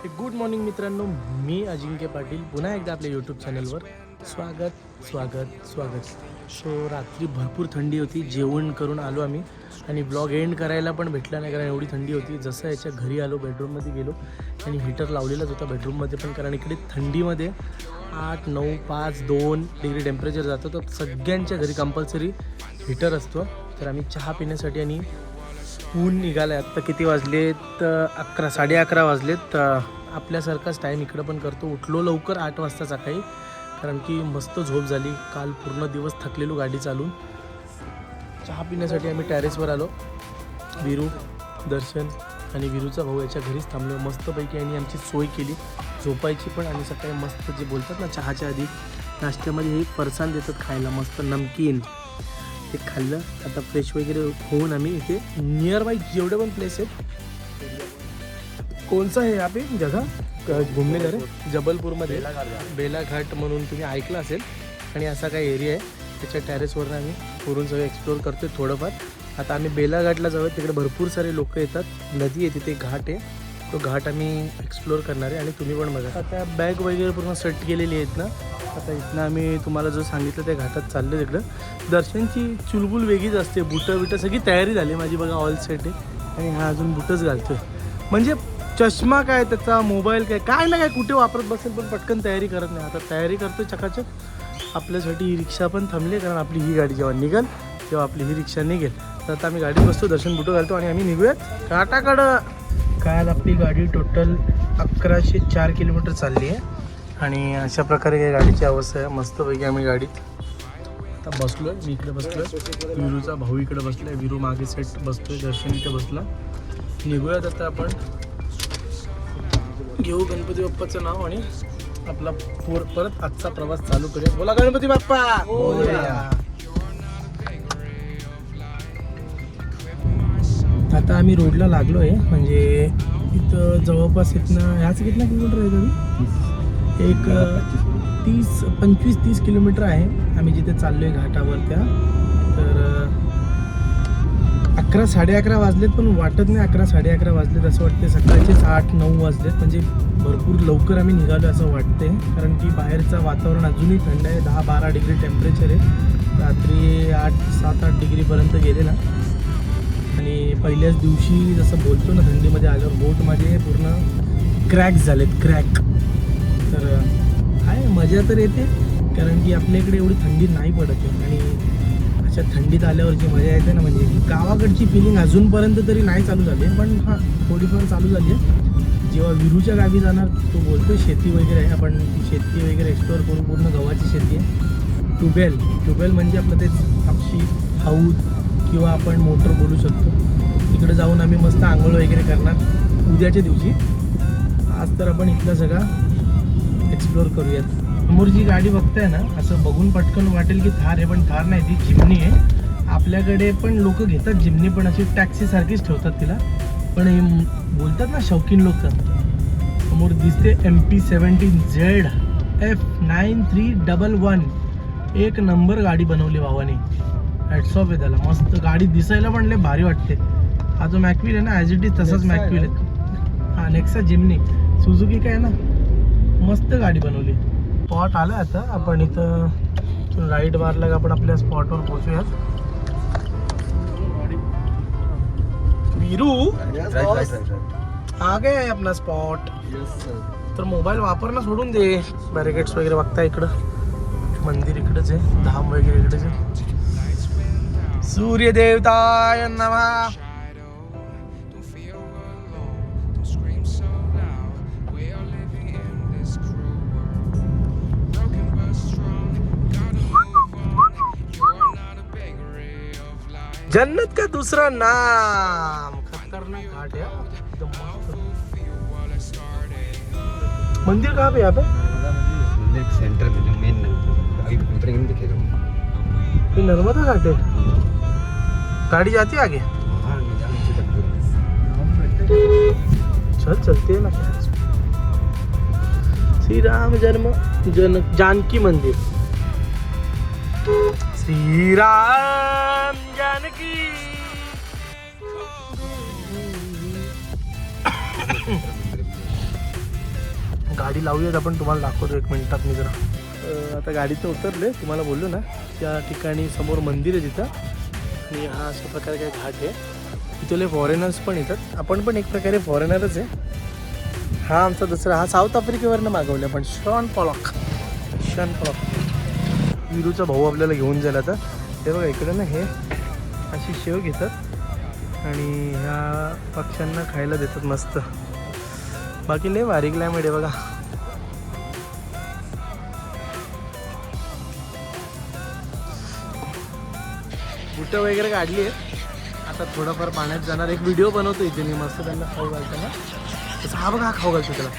Good morning मित्रांनो, मी अजिंक्य पाटील पुन्हा एकदा आपल्या यूट्यूब चॅनलवर स्वागत. सो रात्री भरपूर थंडी होती, जेवण करून आलो आम्ही आणि ब्लॉग एंड करायला पण भेटला नाही कारण एवढी थंडी होती. जसं याच्या घरी आलो, बेडरूममध्ये गेलो आणि हीटर लावलेलाच होता बेडरूममध्ये पण, कारण इकडे थंडीमध्ये 8, 9, 5, 2 डिग्री टेम्परेचर जातं. तर सगळ्यांच्या घरी कंपल्सरी हीटर असतो. तर आम्ही चहा पिण्यासाठी आणि ऊन निघालं आहे. आत्ता किती वाजलेत? 11, 11:30 वाजलेत. आपल्यासारखाच टाईम इकडं पण करतो. उठलो लवकर 8 वाजता सकाळी, कारण की मस्त झोप झाली. काल पूर्ण दिवस थकलेलो गाडी चालून. चहा पिण्यासाठी आम्ही टॅरेसवर आलो. विरू, दर्शन आणि विरूचा भाऊ याच्या घरीच थांबलो. मस्तपैकी आणि आमची सोय केली झोपायची पण, आणि सकाळी मस्त जे बोलतात ना चहाच्या आधी नाश्त्यामध्ये एक फरसाण देतात खायला, मस्त नमकीन, ते खाल्लं. आता फ्रेश वगैरे होऊन आम्ही इथे नियर बाय जेवढे पण प्लेस आहेत. कोणचा आहे यहाँ पे जगह घूमने जा रहे? जबलपूरमध्ये बेला घाट म्हणून तुम्ही ऐकलं असेल. आणि असा काही एरिया आहे, त्याच्या टॅरेसवरनं आम्ही वरून सगळं एक्सप्लोअर करतोय थोडंफार. आता आम्ही बेला घाटला जाऊयात. तिकडे भरपूर सारे लोक येतात, नदी आहे तिथे, घाट आहे. तो घाट आम्ही एक्सप्लोअर करणार आहे आणि तुम्ही पण बघा. आता बॅग वगैरे पूर्ण सेट केलेली आहेत ना. आता इथनं आम्ही तुम्हाला जो सांगितलं त्या घाटात चाललो. तिकडं दर्शनची चुलबुल वेगळीच असते. बुटं सगळी तयारी झाली माझी बघा, ऑल सेट आहे. आणि हा अजून बुटच घालतोय, म्हणजे चष्मा काय त्याचा, मोबाईल काय ना काय कुठे वापरत बसेल, पण पटकन तयारी करत नाही. आता तयारी करतोय चकाचक. आपल्यासाठी ही रिक्षा पण थांबली, कारण आपली ही गाडी जेव्हा निघेल तेव्हा आपली ही रिक्षा निघेल. तर आता आम्ही गाडीत बसतो, दर्शन बुटं घालतो आणि आम्ही निघूयात घाटाकडं. काल आपली गाडी टोटल 1104 किलोमीटर चालली आहे. आणि अशा प्रकारे काही गाडीची अवस्था आहे. मस्तपैकी आम्ही गाडीत आता बसलो आहे. मी इकडे बसलो आहे, विरूचा भाऊ इकडे बसला आहे, विरू मागे सेट बसतोय, दर्शन इथे बसला. निघूयात आता आपण, घेऊ गणपती बाप्पाचं नाव आणि आपला परत आजचा प्रवास चालू करूया. बोला गणपती बाप्पा. आता आम्ही रोडला लागलो आहे, म्हणजे इथं जवळपास इथनं ह्याच कितना किलोमीटर आहे तरी एक 25-30 किलोमीटर आहे आम्ही जिथे चाललो आहे घाटावर त्या. तर 11, 11:30 वाजलेत, पण वाटत नाही 11, 11:30 वाजलेत असं वाटते. सकाळचेच 8-9 वाजलेत, म्हणजे भरपूर लवकर आम्ही निघालो असं वाटते. कारण की बाहेरचं वातावरण अजूनही थंड आहे. 10-12 डिग्री टेम्परेचर आहे. रात्री 7-8 डिग्रीपर्यंत गेलेला. आणि पहिल्याच दिवशी जसं बोलतो ना, थंडीमध्ये आल्यावर बोट माझे पूर्ण क्रॅक झालेत, क्रॅक. तर आहे मजा तर येते, कारण की आपल्या इकडे एवढी थंडी नाही पडत आहे. आणि अशा थंडीत आल्यावर जी मजा येते ना, म्हणजे गावाकडची फिलिंग अजूनपर्यंत तरी नाही चालू झाली आहे, पण हां थोडीफार चालू झाली आहे. जेव्हा विरूच्या गावी जाणार, तो बोलतो शेती वगैरे आहे, आपण शेती वगैरे एक्सप्लोअर करू. पूर्ण गव्हाची शेती आहे. ट्यूबवेल म्हणजे आपलं तेच हापशी, हौद किंवा आपण मोटर बोलू शकतो. तिकडे जाऊन आम्ही मस्त आंघोळ वगैरे करणार उद्याच्या दिवशी. आज तर आपण इथलं सगळं एक्सप्लोअर करूयात. समोर जी गाडी बघताय ना, असं बघून पटकन वाटेल की थार आहे, पण थार नाही, ती जिमनी आहे. आपल्याकडे पण लोक घेतात जिमनी, पण अशी टॅक्सीसारखीच ठेवतात तिला. पण हे बोलतात ना शौकीन लोक. समोर दिसते MP17Z F9311. एक नंबर गाडी बनवली भावानी, हॅट्स ऑफ आहे त्याला. मस्त गाडी दिसायला पण लय भारी वाटते. हा जो मॅकविल आहे ना, ॲज इट इज तसाच मॅकविल आहे. हा नेक्सा जिमनी, सुझुकी काय ना, मस्त गाडी बनवली. स्पॉट आला आता आपण इथं राईड मारला का आपण आपल्या स्पॉटवर पोहोचूयात. वीरू आ गया है अपना स्पॉट. तर मोबाईल वापरणं सोडून दे. बॅरिकेड्स वगैरे बघता, इकडं मंदिर इकडेच आहे, धाम वगैरे इकडेच आहे. सूर्य देवताय नमः. जन्नत का दूसरा नाम. खतरनाक घाट है, एकदम मस्त. मंदिर कहाँ पे? यहाँ पे मंदिर सेंटर में, जो मेन अभी उतरेंगे दिखेगा. ये नर्मदा घाट है. गाड़ी जाती है आगे? हाँ, नीचे तक चल चलते हैं ना. श्री राम जानकी मंदिर. श्री राम जानकी. गाडी लावूयात आपण, तुम्हाला दाखवतो 1 मिनिटात मी जरा. आता गाडीचं उतरले, तुम्हाला बोललो ना त्या ठिकाणी समोर मंदिर आहे तिथं, आणि हा अशा प्रकारे काय घाट आहे. इथले फॉरेनर्स पण येतात, आपण पण एक प्रकारे फॉरेनरच आहे. हा आमचा दुसरा, हा साऊथ आफ्रिकेवरनं मागवला पण शॉन पॉलॉक. विरूचा भाऊ आपल्याला घेऊन जायला. आता हे बघा इकडे ना हे अशी शेव घेतात आणि ह्या पक्ष्यांना खायला देतात मस्त. बाकी लय भारी क्लायमेट आहे बघा. बुटं वगैरे काढली आहेत, आता थोडंफार पाण्यात जाणार. एक व्हिडिओ बनवतो इथे मी मस्त त्यांना खाऊ घालताना. तसं हा बघा, हा खाऊ घालतो त्याला.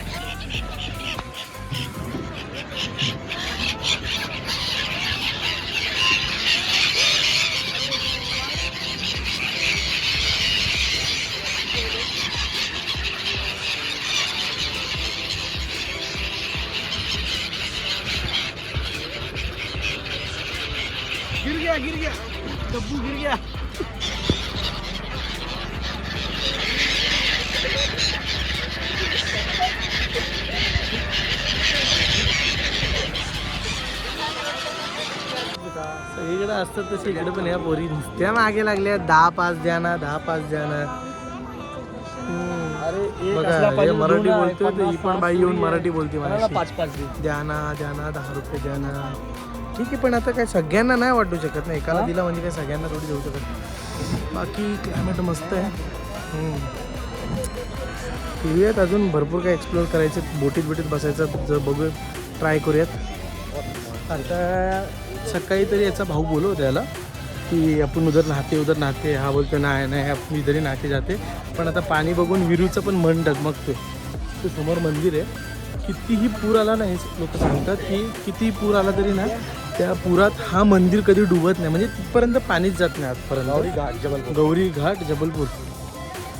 गिर गया डब्बू गिर गया. सगळीकडे असतात तसे इकडे पण या पोरी नुसत्या मागे लागल्या. 10-5 द्या ना, 10-5 द्या ना. बघा हे मराठी बोलतोय तर ही पण बाई येऊन मराठी बोलते मला. 5-5 द्या ना, 10 रुपये द्या ना. ठीक आहे, पण आता काय सगळ्यांना नाही वाटू शकत ना. एकाला दिला म्हणजे काय सगळ्यांना थोडी देऊ शकत. बाकी क्लायमेट मस्त आहे. फिरूयात, अजून भरपूर काय एक्सप्लोअर करायचं. बोटीत बसायचं जर बघू, ट्राय करूयात. आता सकाळी तरी याचा भाऊ बोलव त्याला की आपण उधर नहाते. हा बोलतो नाही आपण इधरही नहाते जाते. पण आता पाणी बघून विरूचं पण मन डगमगते. ते समोर मंदिर आहे. कितीही पूर आला ना, हे लोक सांगतात की कितीही पूर आला तरी ना त्या पुरात हा मंदिर कधी डुबत नाही. म्हणजे तिथपर्यंत पाणीच जात नाही आजपर्यंत. गौरी घाट जबलपूर.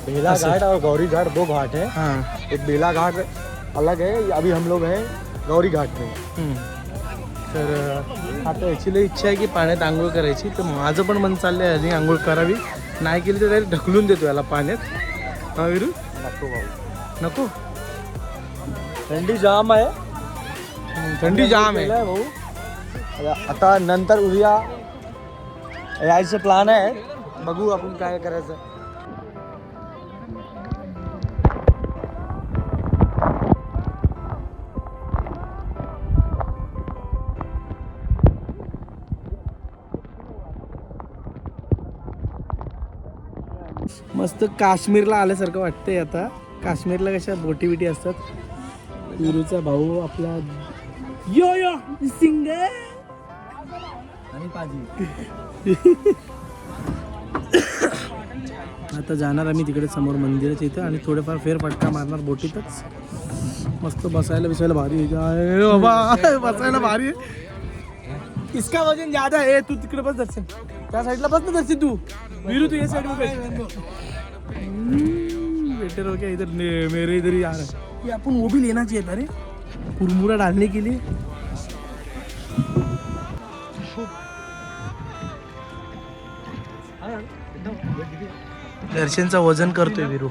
बेला घाट और गौरी घाट 2 घाट है. हाँ, एक बेला घाट अलग है, अभी हम लोग हैं गौरी घाट में. तर आता ॲक्च्युली इच्छा आहे की पाण्यात आंघोळ करायची. तर माझं पण मन चाललं आहे आणि आंघोळ करावी. नाही केली तर डायरेक्ट ढकलून देतो याला पाण्यात. हा विरू नको भाऊ, नको. थंडी जाम आहे. थंडी जाम आहे भाऊ. आता नंतर उद्या यायचं प्लॅन आहे. बघू आपण काय करायचं. मस्त काश्मीरला आल्यासारखं वाटतंय. आता काश्मीरला कशा बोटी बिटी असतात. विरूचा भाऊ आपला यो सिंग आणि पाजी. आता जाणार आम्ही तिकडे समोर मंदिराच्या इथं आणि थोडेफार फेरफटका मारणार बोटीतच. मस्त बसायला भारी आहे बाबा. बसायला भारी आहे. इसका वजन ज्यादा आहे. तू तिकडे बस दर्शन, त्या साईडला बस ना दर्शन. तू विरू तू ये साइड में बैठ. बेटर हो गया. इधर मेरे इधर ही आ रहा है. ये अपन वो भी लेना चाहिए था रे, कुरमुरा डालने के लिए. दर्शनचा वजन करतोय विरू.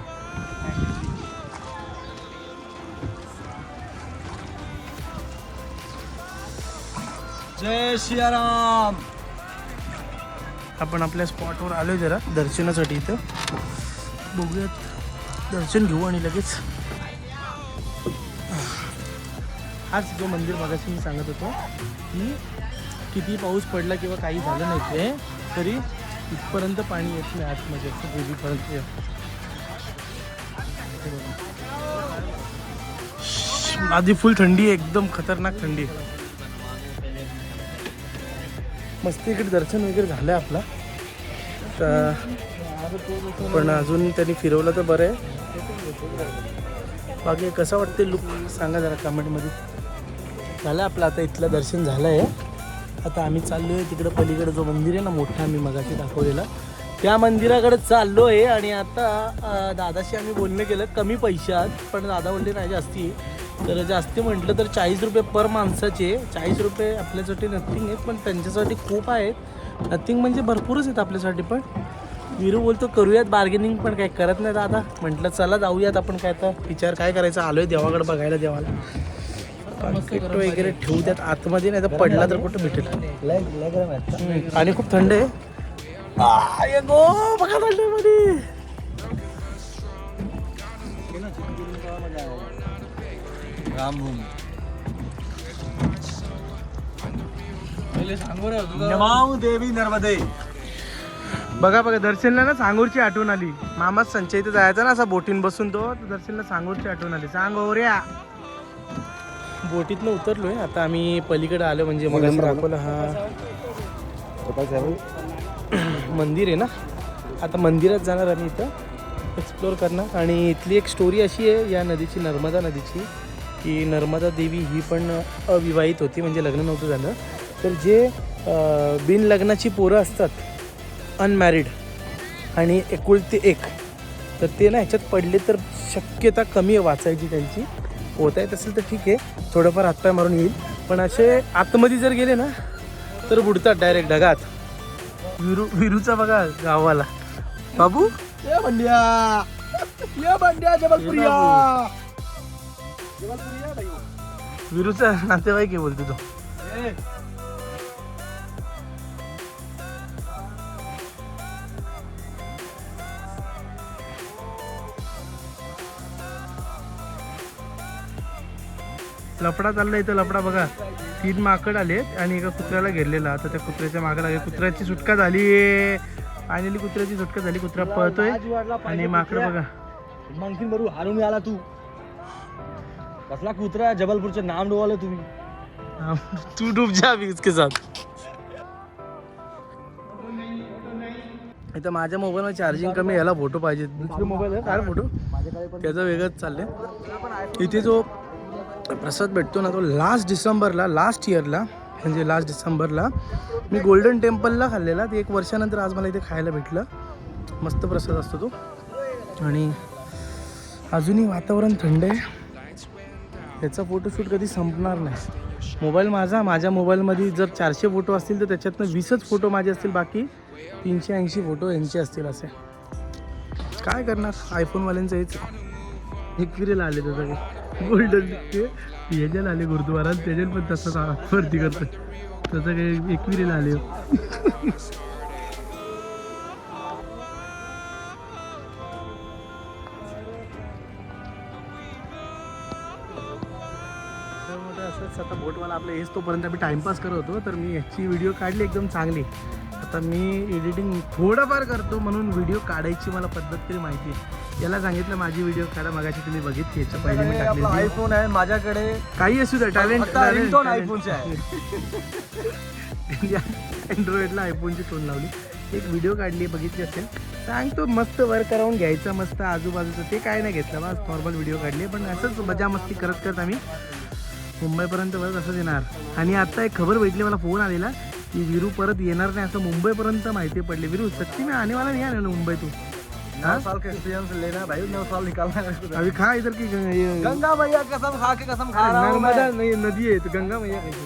जय सियाराम. आपण आपल्या स्पॉटवर आलोय जरा दर्शनासाठी. इथं बघूयात, दर्शन घेऊ आणि लगेच. हाच जो मंदिर मगाशी मी सांगत होतो की किती पाऊस पडला किंवा काही झालं नाही ते तरी इथपर्यंत पाणी येत नाही आतमध्ये. देवीपर्यंत आधी फुल थंडी आहे, एकदम खतरनाक थंडी. मस्त इकडे दर्शन वगैरे झालं आपला. पण अजून त्यांनी फिरवलं तर बरं आहे. बाकी कसं वाटते लुक सांगा जरा कमेंटमध्ये. झालं आपलं आता इथलं दर्शन झालं आहे. आता आम्ही चाललो आहे तिकडं पलीकडे जो मंदिर आहे ना मोठा मी मगाशी दाखवलेला त्या मंदिराकडे चाललो आहे. आणि आता दादाशी आम्ही बोलणं केलं कमी पैशात, पण दादा बोलले नाही जास्ती. तर जास्ती म्हटलं तर 40 रुपये पर माणसाचे. 40 रुपये आपल्यासाठी नथिंग आहेत, पण त्यांच्यासाठी खूप आहेत. नथिंग म्हणजे भरपूरच आहेत आपल्यासाठी. पण विरू बोलतो करूयात बार्गेनिंग, पण काय करत नाही दादा. म्हटलं चला जाऊयात आपण. काय तर विचार काय करायचं, आलो आहे देवाकडे बघायला देवाला. पाकिट वगैरे ठेवू त्यात आतमध्ये, नाही तर पडला तर कुठं भेटेल. लय गरम आहे. आणि खूप थंड आहे. ये गो बघा थंडीमध्ये. रामभूमी देवी नर्मदे. बघा दर्शनला ना सांगूरची आठवण आली. मामाच संचय इथे जायचा ना असा बोटीन बसून, तो दर्शनला सांगूरची आठवण आली. सांगोऱ्या बोटीतनं उतरलोय आता आम्ही पलीकडे आलो. म्हणजे मग दाखवलं हा मंदिर आहे ना. आता मंदिरात जाणार आम्ही, इथं एक्सप्लोअर करणार. आणि इथली एक स्टोरी अशी आहे या नदीची, नर्मदा नदीची, की नर्मदा देवी ही पण अविवाहित होती, म्हणजे लग्न नव्हतं झालं. तर जे बिन लग्नाची पोरं असतात, अनमॅरिड आणि एकुलते एक, तर ते ना ह्याच्यात पडले तर शक्यता कमी आहे वाचायची त्यांची. होता येत असेल तर ठीक आहे, थोडंफार हातपाय मारून येईल. पण असे आतमध्ये जर गेले ना तर बुडतात डायरेक्ट ढगात. विरूचा बघा गावाला बाबू. ये बंड्या जबलपुरिया. विरूचा नातेवाईक आहे बोलतो तो. लफडा चालला इथं. लफडा बघा, 3 माकड आलेत आणि एका कुत्र्याला घेरलेला. आता त्या कुत्र्याच्या मागे लागेल. कुत्र्याची सुटका झाली. फायनली कुत्र्याची सुटका झाली. कुत्रा पळतोय आणि माकड बघा. मानखीन बरू हारून आला तू. कसला कुत्रा आहे, जबलपूरचे नाम डोवाले तुम्ही. तू डूब जा अभी इसके साथ. इथं माझ्या मोबाईलमध्ये चार्जिंग कमी, याला फोटो पाहिजे. दुसरे मोबाईल आहे काय फोटो, त्याचा वेगळंच चाललंय. इथे जो प्रसाद भेटतो ना, तो लास्ट इयरला म्हणजे लास्ट डिसेंबरला मी गोल्डन टेम्पलला खाल्लेला. ते 1 वर्षानंतर आज मला इथे खायला भेटलं. मस्त प्रसाद असतो तो. आणि अजूनही वातावरण थंड आहे. त्याचा फोटोशूट कधी संपणार नाही. मोबाईल माझ्या मोबाईलमध्ये जर 400 फोटो असतील तर त्याच्यातनं 20च फोटो माझे असतील, बाकी 380 फोटो यांचे असतील. असे काय करणार, आयफोनवाल्यांचं हेच. एकविरीला आले तर सगळे गोल्डन याच्याला आले गुरुद्वारात, त्याच्यात पण तसं वरती करतं. तसं काही एकविरीला आले. असंच आता बोटवाला आपलं हेच तोपर्यंत आम्ही टाइमपास करत होतो. तर मी याची व्हिडिओ काढली एकदम चांगली. आता मी एडिटिंग थोडंफार करतो, म्हणून व्हिडिओ काढायची मला पद्धत तरी माहिती आहे. याला सांगितलं माझी व्हिडिओ काढा, मगाशी तुम्ही बघितली. याच्या पहिले मी टाकली. आयफोन आहे माझ्याकडे, काही असू द्या, टॅलेंट आयफोनचे आहे. अँड्रॉइडला आयफोनची टोन लावली. एक व्हिडिओ काढली, बघितली असेल. सांगतो मस्त वर्क अराउंड घ्यायचं, मस्त आजूबाजूचं ते काय नाही घेतलं, बस नॉर्मल व्हिडिओ काढली. पण असंच मजा मस्ती करत करत आम्ही मुंबईपर्यंत बस असंच येणार. आणि आता एक खबर भेटली, मला फोन आलेला की विरू परत येणार नाही असं मुंबईपर्यंत माहिती पडली. विरू सच्ची में आने वाला नहीं है मुंबई तू. 9 साल का एक्सपीरियंस लेना है भाई, 9 साल निकालना है. अभी खा इधर की गंगा मैया कसम खा के कसम खा रहा हूं मैं. नर्मदा नहीं नदी है तो गंगा मैया कैसे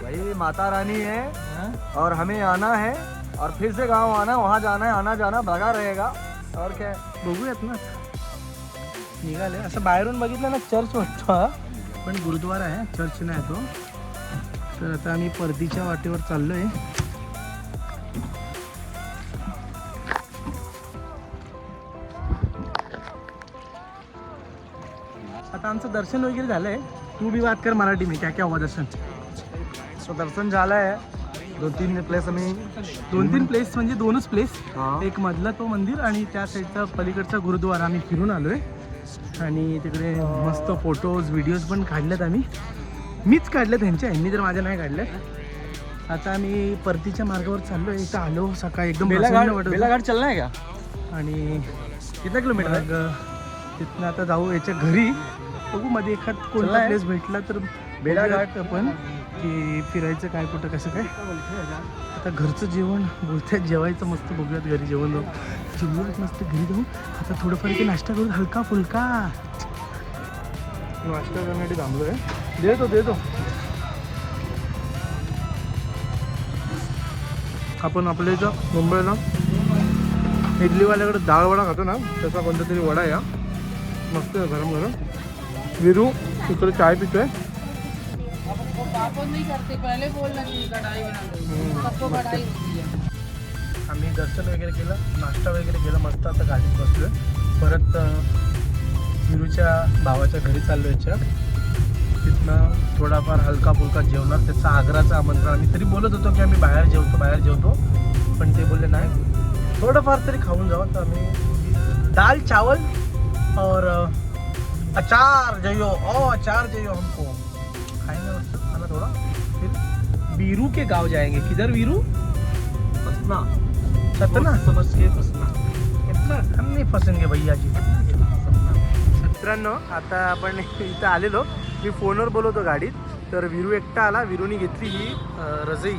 भाई, माता रानी है और हमें आना है और फिर से गांव आना, वहाँ जाना है, आना जाना भगा रहेगा. और क्या बघूयात ना. निघाले असं बाहेरून बघितलं ना, चर्च वाटतो हा, पण गुरुद्वारा आहे, चर्च नाही तो. तर आता आम्ही परतीच्या वाटेवर चाललोय. आता आमचं दर्शन वगैरे झालंय. तू भी बात कर मराठी में, क्या क्या हुआ दर्शन. तो दर्शन झालं आहे. 2-3 प्लेस आम्ही 2-3 प्लेस म्हणजे 2च प्लेस. हा. एक मधला तो मंदिर आणि त्या साईडचा पलीकडचा गुरुद्वारा आम्ही फिरून आलोय. आणि तिकडे मस्त फोटोज व्हिडिओज पण काढल्यात आम्ही. मीच काढल्यात, त्यांच्या ह्यांनी तर माझ्या नाही काढल्यात. आता आम्ही परतीच्या मार्गावर चाललोय. इथं आलो सकाळी एकदम प्रसन्न वाटत होतं. बेलाघाट चलना है क्या? आणि कितना किलोमीटर है? मग तिथनं आता जाऊ याच्या घरी. बघू मध्ये एखाद कोणता प्लेस भेटला तर बेलाघाट आपण की फिरायचं काय कुठं कसं काय. आता घरचं जेवण बोलतात, जेवायचं मस्त. बघूयात घरी जेवण जाऊ, जेवूयात मस्त घरी जाऊ. आता थोडंफार इथे नाश्ता करून हलका फुलका नाश्ता करण्यासाठी थांबलोय. देतो आपण आपल्या इथं मुंबईला इडलीवाल्याकडे डाळ वडा खातो ना, त्याचा कोणता तरी वडा या मस्त गरम गरम. विरू इकडे चाय पितोय. पापड़ नहीं करते, पहले बोलना चाहिए कढ़ाई बना दो, सबको कढ़ाई होती है। आम्ही दर्शन वगैरे केलं, नाश्ता वगैरे केला, मस्त आता गाडीत बसलोय. परत विरूच्या भावाच्या घरी चाललो याच्या. तिथनं थोडाफार हलका फुलका जेवणार. त्याचा आग्राचं आमंत्रण. आम्ही तरी बोलत होतो की आम्ही बाहेर जेवतो, पण ते बोलले नाही थोडंफार तरी खाऊन जावं. तर आम्ही दाल चावल और अचार चाहिए, अचार चाहिए हमको, खाएंगे मस्त खाना थोड़ा. फिर वीरू के गांव जाएंगे. किधर वीरू? पसना सतना. समझ के पसना. इतना हम नहीं फसेंगे भैया जी. 17 आता आपण इथं आलेलो. मी फोनवर बोलवतो गाडीत. तर वीरू एकटा आला. वीरूनी घेतली ही रजई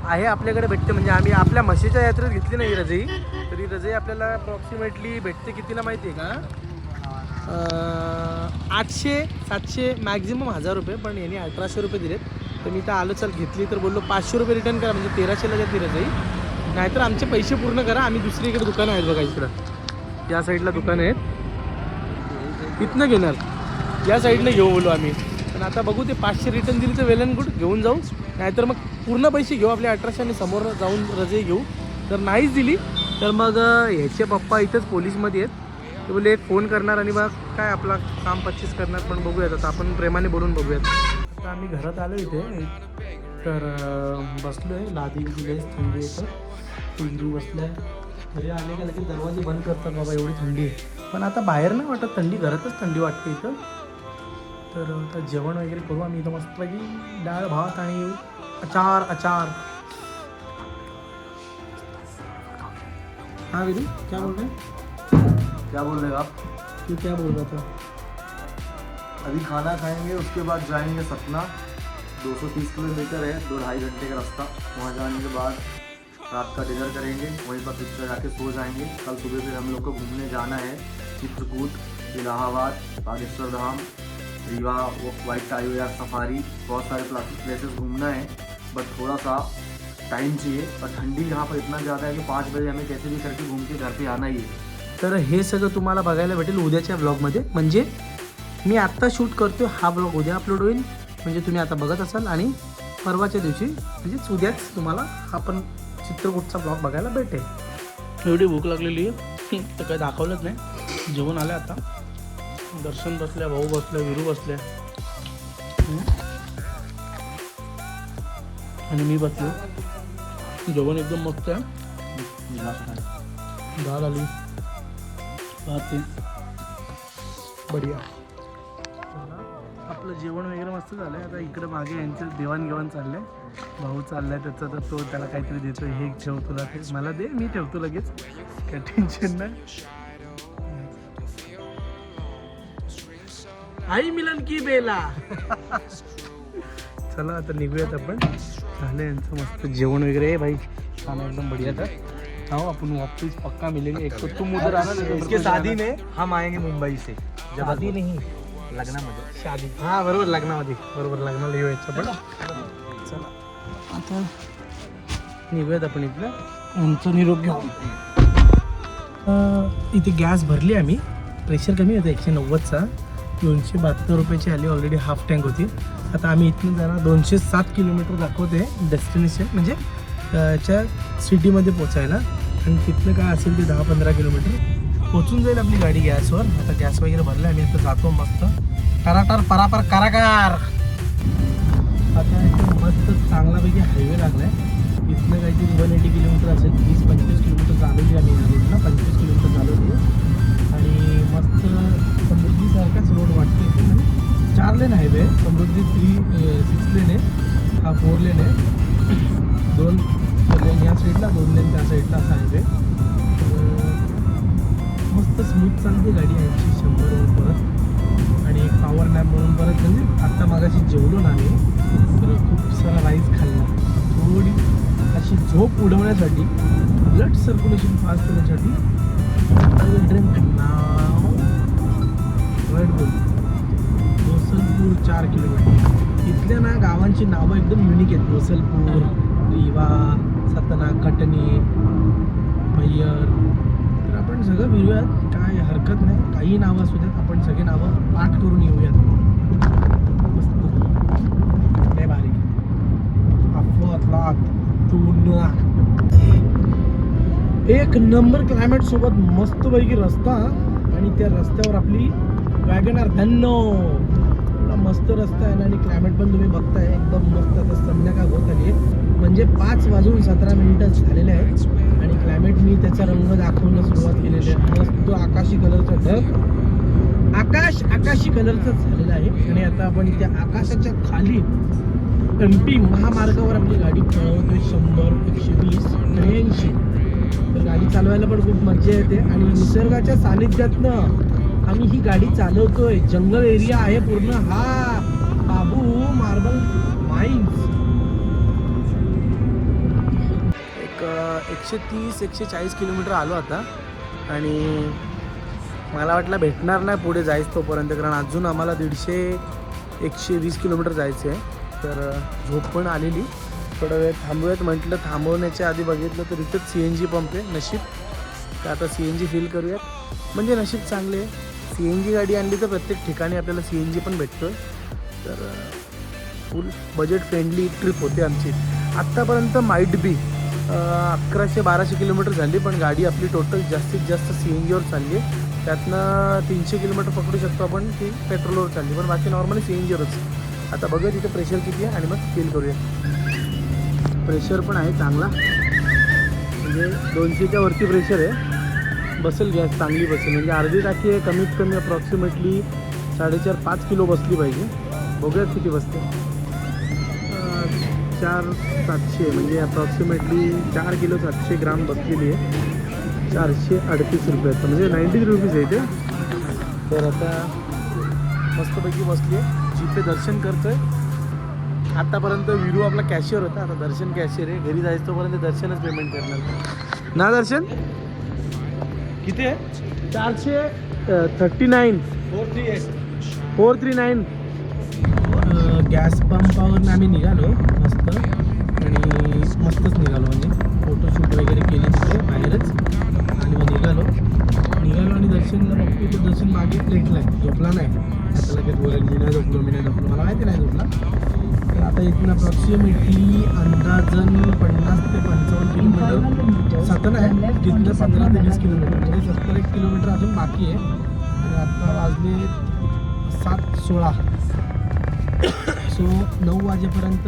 आहे आपल्याकडे भेटते. म्हणजे आम्ही आपल्या म्हशीच्या यात्रेत घेतली नाही रजई. तरी रजई आपल्याला अप्रॉक्सिमेटली भेटते कितीला माहिती आहे का? 800-700 मॅक्झिमम 1000 रुपये. पण यांनी 1800 रुपये दिलेत. तर मी तर आलो, चल घेतली. तर बोललो 500 रुपये रिटर्न करा, म्हणजे 1300ला घेतली रजई. नाहीतर आमचे पैसे पूर्ण करा. आम्ही दुसरीकडे दुकानं आहेत बघा, इकडं या साईडला दुकानं आहेत, इथनं घेणार. या साईडनं घेऊ बोलू आम्ही. पण आता बघू, ते 500 रिटर्न दिली तर वेल अँड गुड, घेऊन जाऊ. नाहीतर मग पूर्ण पैसे घेऊ आपले 1800 आणि समोर जाऊन रजई घेऊ. तर नाहीच दिली तर मग ह्याचे पप्पा इथंच पोलीसमध्ये आहेत. ते बोलले एक फोन करणार आणि मग काय आपला काम 25 करणार. पण बघूयात आता, आपण प्रेमाने बोलून बघूयात. आता आम्ही घरात आलो इथे. तर बसलो आहे. लादी लईच थंडी आहे. तर विरू बसल्या. घरी आले का लगेच दरवाजे बंद करतात बाबा, एवढी थंडी आहे. पण आता बाहेर नाही वाटत थंडी, घरातच थंडी वाटते इथं. तर आता जेवण वगैरे करू आम्ही इथं मस्तपैकी. डाळ भात आणि अचार. हाँ वीरू क्या बोल रहे हैं? क्या बोल रहे हो आप? तू क्या बोल रहा था? अभी खाना खाएंगे, उसके बाद जाएंगे सतना. 230 किलोमीटर है, 2-2.5 घंटे का रास्ता. वहाँ जाने के बाद रात का डिनर करेंगे, वहीं पर पिक्चर जाके सो जाएंगे. कल सुबह फिर हम लोग को घूमने जाना है. Chitrakoot, Allahabad, Bageshwar Dham, Rewa, white tiger safari, बहुत सारे प्लेसेस घूमना है. बट थोड़ा सा टाइम चाहिए. और ठंडी यहाँ पर इतना ज़्यादा है कि 5 बजे हमें कैसे भी करके घूम के घर पे आना ही है. तर हे सगळं तुम्हाला बघायला भेटेल उद्याच्या ब्लॉगमध्ये. म्हणजे मी आत्ता शूट करतो, हा ब्लॉग उद्या अपलोड होईल. म्हणजे तुम्ही आता बघत असाल आणि परवाच्या दिवशी म्हणजेच उद्याच तुम्हाला हा पण चित्रकूटचा ब्लॉग बघायला भेटेल. एवढी भूक लागलेली आहे तर काही दाखवलंच नाही. जेवण आलं आता. दर्शन बसल्या, भाऊ बसल्या, विरू बसल्या आणि मी बसलो. जेवण एकदम मस्त आहे. डाळ आली, भात बढिया. आपलं जेवण वगैरे मस्त झालं आहे. आता इकडं मागे यांचं देवाणघेवाण चाललं आहे. भाऊ चाललाय त्याचा, तर तो त्याला काहीतरी देतो. हे ठेव तुला, ते मला दे, मी ठेवतो लगेच, काय टेन्शन नाही. आई मिलन की बेला. चला आता निघूयात आपण. झालं यांचं मस्त जेवण वगैरे आहे भाई, खाना एकदम बढ़िया था. आओ अपन वापस पक्का मिलेंगे. एक तो तुम उधर आना, इसके शादी में हम आएंगे मुंबई से. शादी नाही, लग्नामध्ये. शादी. हां बरोबर, लग्नामध्ये. बरोबर लग्नाला येऊ यायचं. पण चला आता निघूयात आपण इथलं. आमचं निरोप घेऊ. इथे गॅस भरली आम्ही. प्रेशर कमी होतं 190चा. 272 रुपयाची आली. ऑलरेडी हाफ टँक होती. आता आम्ही इथून जाणार 207 किलोमीटर दाखवते डेस्टिनेशन, म्हणजे त्याच्या सिटीमध्ये पोचायला. आणि तिथलं काय असेल ते 10-15 किलोमीटर पोचून जाईल आपली गाडी गॅसवर. आता गॅस वगैरे भरला. आम्ही आता जातो मस्त टराटर परापर कराकार. आता इथे मस्त चांगल्यापैकी हायवे लागला आहे. इथनं काहीतरी 180 किलोमीटर असेल. 20-25 किलोमीटर चालवली आम्ही या रोडला. 25 किलोमीटर चालवली आणि मस्त समृद्धीसारखाच रोड वाटते. 4 लेन हायवे आहे. समृद्धी 6 लेन आहे. हा 4 लेन आहे. 2 लेन या साईडला, 2 लेन त्या साईडला असा हायवे. मस्त स्मूथ चालते गाडी यांची 100वर परत. आणि एक पॉवर नॅप म्हणून परत, म्हणजे आत्ता मागाशी जेवलो ना आम्ही, तर खूप सारा राईस खाल्ला. थोडी अशी झोप उडवण्यासाठी, ब्लड सर्क्युलेशन फास्ट होण्यासाठी I will drink now Red Bull. Gosalpur 4 kilometre. इथल्या ना गावांची नावं एकदम युनिक आहेत. गोसलपूर, रीवा, सतना, कटनी, मैयर. तर आपण सगळं फिरूयात, काय हरकत नाही. काही नावं असू द्यात, आपण सगळे नावं पाठ करून येऊयात. मस्त लय भारी. एक नंबर क्लायमेट सोबत मस्तपैकी रस्ता आणि त्या रस्त्यावर आपली वॅगनर धन्नो एवढा मस्त रस्ता आहे ना आणि क्लायमेट पण तुम्ही बघताय एकदम मस्त. आता संध्याकाळ होत आली आहे म्हणजे 5:17 झालेले आहेत आणि क्लायमेट मी त्याचा रंग दाखवणं सुरुवात केलेली आहे. मस्त आकाशी कलरचा ढग आकाशी कलरचा झालेला आहे आणि आता आपण त्या आकाशाच्या खाली MP महामार्गावर आपली गाडी पळवतोय 100, 120 आणि 80. तर गाडी चालवायला पण खूप मजा येते आणि निसर्गाच्या सानिध्यातनं आम्ही ही गाडी चालवतोय. जंगल एरिया आहे पूर्ण. हा बाबू मार्बल माइन्स. 130-140 किलोमीटर आलो आता आणि मला वाटलं भेटणार नाही पुढे जायचं तोपर्यंत, कारण अजून आम्हाला 120 किलोमीटर जायचं आहे. तर झोप पण आलेली. थोडा वेळ थांबूयात म्हटलं. थांबवण्याच्या आधी बघितलं तर इथंच CNG पंप आहे. नशीब तर आता CNG फिल करूयात. म्हणजे नशीब चांगले आहे. CNG गाडी आणली तर प्रत्येक ठिकाणी आपल्याला CNG पण भेटतो. तर फुल बजेट फ्रेंडली ट्रिप होते आमची. आत्तापर्यंत माईट बी 1100-1200 किलोमीटर झाली, पण गाडी आपली टोटल जास्तीत जास्त CNGवर चालली आहे. त्यातनं 300 किलोमीटर पकडू शकतो आपण ती पेट्रोलवर चालली, पण बाकी नॉर्मली CNGवरच. आता बघूया तिथे प्रेशर किती आहे आणि मग फील करूया. प्रेशर पण आहे चांगला, म्हणजे 200च्या वरती प्रेशर आहे. बसेल गॅस चांगली बसेल, म्हणजे अर्धी टाकी आहे. कमीत कमी अप्रॉक्सिमेटली 4.5-5 किलो बसली पाहिजे. बघूयात किती बसते. 4,700 म्हणजे अप्रॉक्सिमेटली 4 किलो 700 ग्राम बसलेली आहे. 438 रुपयाचं म्हणजे 90 रुपीज आहे ते. तर आता मस्तपैकी बसली आहे. जीपे दर्शन करतोय. आतापर्यंत विरू आपला कॅशियर होता, आता दर्शन कॅशियर आहे. घरी जायचं तोपर्यंत दर्शनच पेमेंट करणार ना. दर्शन किती आहे? 439 439. गॅस पंपावरून आम्ही निघालो मस्त आणि मस्तच निघालो, म्हणजे फोटोशूट वगैरे केली तिथे बाहेरच आणि मग निघालो आणि दर्शनला बघतो तो दर्शन मागे प्लेटला आहे. झोपला नाही. आता लगेच बोलायला मी नाही झोपलो मला माहिती नाही झोपला. तर आता इथून अप्रॉक्सिमेटली अंदाजन 50 ते 55 किलोमीटर सतन आहे. तिथलं 15 ते 20 किलोमीटर म्हणजे 70 किलोमीटर अजून बाकी आहे. आणि आता वाजले 7:16. सो 9 वाजेपर्यंत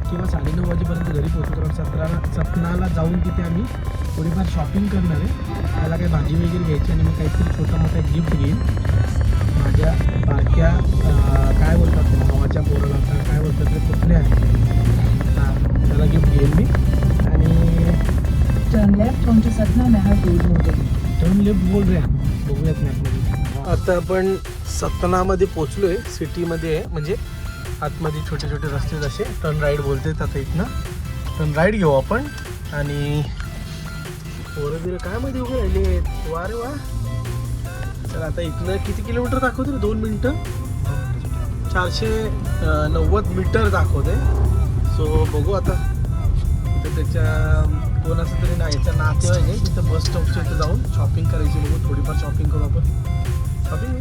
किंवा 9:30 वाजेपर्यंत घरी पोहोचतो. कारण सतनाला जाऊन तिथे आम्ही थोडीफार शॉपिंग करणार आहे. त्याला काही भाजी वगैरे घ्यायची आणि मी काहीतरी छोटा मोठा गिफ्ट घेईन माझ्या बारक्या काय बोलतात भावाच्या पोराला, काय बोलतात ते कुठले आहे त्याला गिफ्ट घेईन मी. आणि turn left on to Satna Mahal road. Turn left बोल रे. बघूयात मॅपमध्ये. आता आपण सतनामध्ये पोचलो आहे. सिटीमध्ये आहे, म्हणजे आतमध्ये छोटे छोटे रस्ते जसे टर्न राईड बोलतात. आता इथनं टर्न राईड घेऊ आपण. आणि पोरं बिरं काय मध्ये उभे राहिले. वा रे वा. तर आता इथनं किती किलोमीटर दाखवते रे? 2 मिनटं 490 मीटर दाखवते. सो बघू आता तिथं त्याच्या कोणाचं तरी नाहीचा नातेवाईक आहे तिथं बस स्टॉपच्या इथं जाऊन शॉपिंग करायची. बघू थोडीफार शॉपिंग करू आपण. शॉपिंग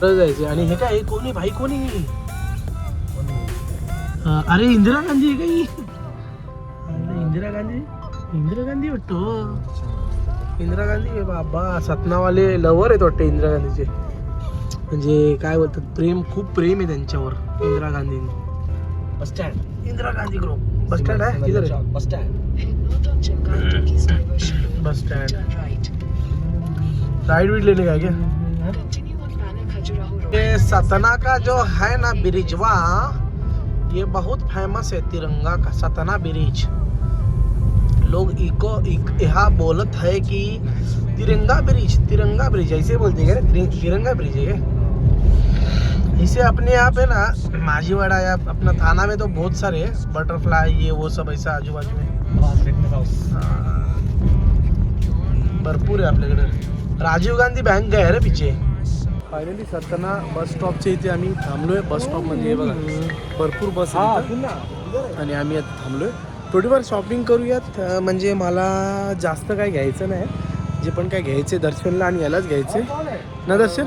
जायचे. आणि हे काय कोणी भाई कोणी? अरे इंदिरा गांधी आहे काही. इंदिरा गांधी वाटतो. इंदिरा गांधी आहे बाबा. सतनावाले लवर आहेत वाटतं इंदिरा गांधीचे. म्हणजे काय बोलतात प्रेम, खूप प्रेम आहे त्यांच्यावर इंदिरा गांधींनी. Bus stand Indira Gandhi group bus stand आहे किधर आहे? बस स्टँड राइड वीड लेने का क्या? ये सतना का जो है ना ब्रिजवा, ये बहुत फेमस है तिरंगा का. सतना ब्रिज लोग यहाँ बोलत है कि तिरंगा ब्रिज ऐसे बोलते हैं क्या? तिरंगा ब्रिज है क्या? इसे अपने यहाँ पे ना माझीवाड़ा या अपना थाना में तो बहुत सारे हैं बटरफ्लाई ये वो सब ऐसा आजू बाजू में भरपूर आहे आपल्याकडे. राजीव गांधी बँक आहे रे पीछे. फायनली सतना बस स्टॉपच्या इथे आम्ही थांबलोय. बस स्टॉपमध्ये बघा भरपूर बस आणि आम्ही आता थांबलोय. थोडीफार शॉपिंग करूयात. म्हणजे मला जास्त काय घ्यायचं नाही. जे पण काय घ्यायचे दर्शनला आणि यालाच घ्यायचे ना. दर्शन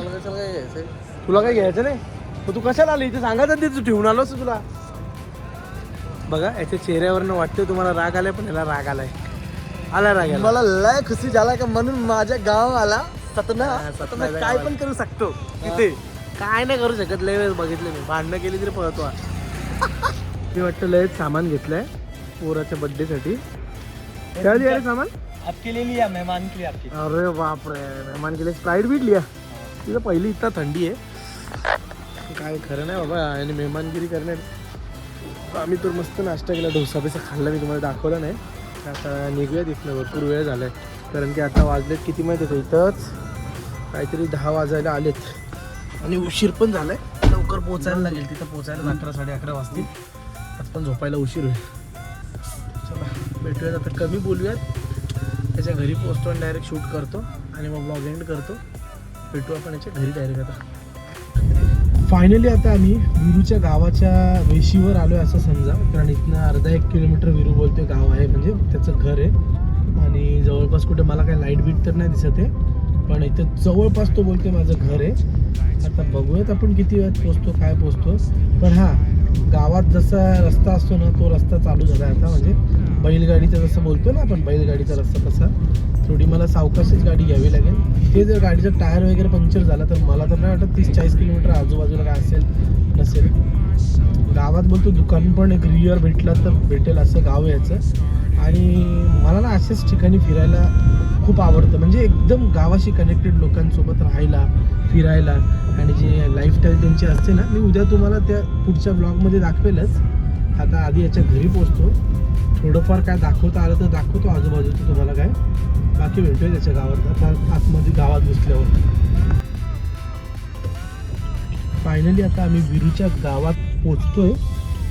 तुला काय घ्यायचं नाही? मग तू कशाला आली इथे? सांगायचं ते तू ठेवून आलोस तुला. बघा याच्या चेहऱ्यावरनं वाटतं तुम्हाला राग आलाय, पण याला राग आलाय. आला राग आला. मला लय खुशी झाला का म्हणून माझ्या गाव आला सतना. हा, सतना सतना गाव काय आला. पण करू शकतो तिथे. काय नाही करू शकत. लय वेळेस बघितलं मी, भांडणं केली तरी पळतो हा. मी वाटतं लयच सामान घेतलंय पोराच्या बर्थडे साठी. काय लिया रे सामान? आपके लिए लिया, मेहमान के लिए आपके. अरे बापरे, मेहमान केले स्प्राईट बीट लिया. तिथं पहिली इतका थंडी आहे, काय खरं नाही बाबा. आणि मेहमानगिरी करण्यात आम्ही तर मस्त नाश्ता केला, डोसा बिसा खाल्ला. मी तुम्हाला दाखवलं नाही. आता निघूया तिथनं, भरपूर वेळ झाला आहे. कारण की आता वाजलेत किती माहिती आहे, इथंच काहीतरी 10 वाजायला आलेत. आणि उशीर पण झाला आहे, लवकर पोचायला लागेल. तिथं पोचायला 11 साडे 11 वाजतील. आज पण झोपायला उशीर होईल. चला भेटूयात आता, कमी बोलूयात. त्याच्या घरी पोचतो आणि डायरेक्ट शूट करतो आणि मग ब्लॉग एंड करतो. भेटू आपण याच्या घरी डायरेक्ट. आता फायनली आता आम्ही विरूच्या गावाच्या वेशीवर आलो आहे असं समजा. कारण इथनं अर्धा 1 किलोमीटर विरू बोलतोय गाव आहे, म्हणजे त्याचं घर आहे. आणि जवळपास कुठे मला काही लाईट बीट तर नाही दिसत आहे, पण इथं जवळपास तो बोलतोय माझं घर आहे. आता बघूयात आपण किती वेळात पोचतो, काय पोचतो. पण हां, गावात जसा रस्ता असतो ना, तो रस्ता चालू झाला आहे आता. म्हणजे बैलगाडीचा जसं बोलतो ना आपण, बैलगाडीचा रस्ता तसा. थोडी मला सावकाशच गाडी घ्यावी लागेल. ते जर गाडीचं टायर वगैरे पंक्चर झाला तर मला तर नाही वाटत 30-40 किलोमीटर आजूबाजूला काय असेल नसेल. गावात बोलतो दुकान पण एक रिअर भेटला तर भेटेल असं गाव आहे याचं. आणि मला ना अशाच ठिकाणी फिरायला खूप आवडतं. म्हणजे एकदम गावाशी कनेक्टेड लोकांसोबत राहायला, फिरायला. आणि जे लाईफस्टाईल त्यांची असते ना, मी उद्या तुम्हाला त्या पुढच्या ब्लॉगमध्ये दाखवेलच. आता आधी याच्या घरी पोचतो, थोडंफार काय दाखवता आलं तर दाखवतो आजूबाजूचं तुम्हाला काय. बाकी भेटूया त्याच्या गावात आता आतमध्ये गावात घुसल्यावर. फायनली आता आम्ही विरूच्या गावात पोचतोय.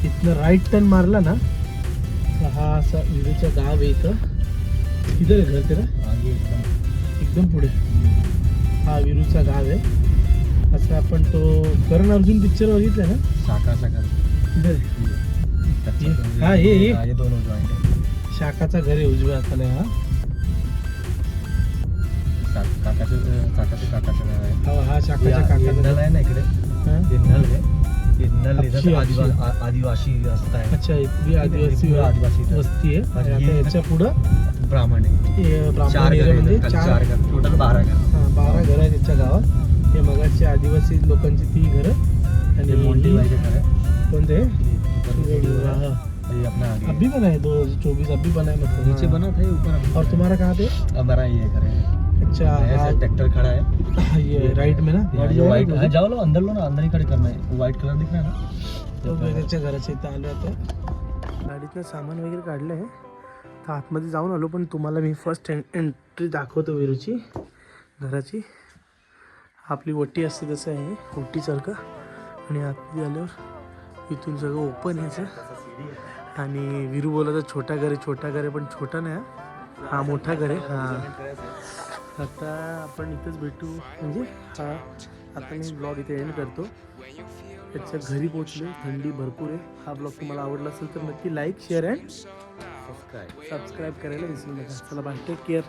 इथनं राईट टर्न मारला ना तर हा असा विरूचं गाव आहे. इथं किधर आहे घर तेरा? एकदम पुढे हा विरूचा गाव आहे. असं आपण तो करण अर्जुन पिक्चर बघितला ना, शाकाचा घर. किधर हा हे दोन शाखाचा घर आहे उजव्या हाताला. काकाचं घर आहे. हा शाखाच्या काकाचा आहे ना इकडे. हा? इंधल आहे. इंधल अच्छी, आदिवासी रस्ता आहे. अच्छा, इथली आदिवासी आदिवासी वस्ती आहे. आणि आता याच्या पुढं ब्राह्मण आहे. हे ब्राह्मण चार area घर म्हणजे आहे, 4 4 घर, टोटल 12 घर. 12 घरं आहेत त्याच्या गावात. हे मगाची आदिवासी लोकांची ती घरं. आणि ते मोंडी बाईचे घर आहे. कोणते ये अपना आगे अभी बना है 2024 अभी बना है मतलब. नीचे बना था, ये ऊपर. और तुम्हारा कहाँ पे? हमारा ये घर है. अच्छा ऐसा ट्रैक्टर खड़ा है. ये राइट में ना गाड़ी ये जाएगी व्हाइट. तो? जाओ लो अंदर, लो ना अंदर ही खड़े करना है. वो व्हाइट कलर दिख रहा है ना. तो मी त्याच्या घराच्या इथं आलो आता. गाडीतनं सामान वगैरे काढलं आहे, तर आतमध्ये जाऊन आलो. पण तुम्हाला मी फर्स्ट एंट्री दाखवतो विरूची घराची. आपली ओटी असते तसं आहे, ओटीसारखं. आणि आतमध्ये आल्यावर इथून सगळं ओपन यायचं. आणि विरू बोला तर छोटा घर आहे, पण छोटा नाही हा मोठा घर आहे. हां, आता आपण इथंच भेटू. म्हणजे हा आता मी ब्लॉग इथे एंड करतो. त्याच्या घरी पोचलो, थंडी भरपूर आहे. हा ब्लॉग तुम्हाला आवडला असेल तर नक्की लाईक, शेअर अँड सबस्क्राईब करायला विसरू नका. चला बाय, टेक केअर.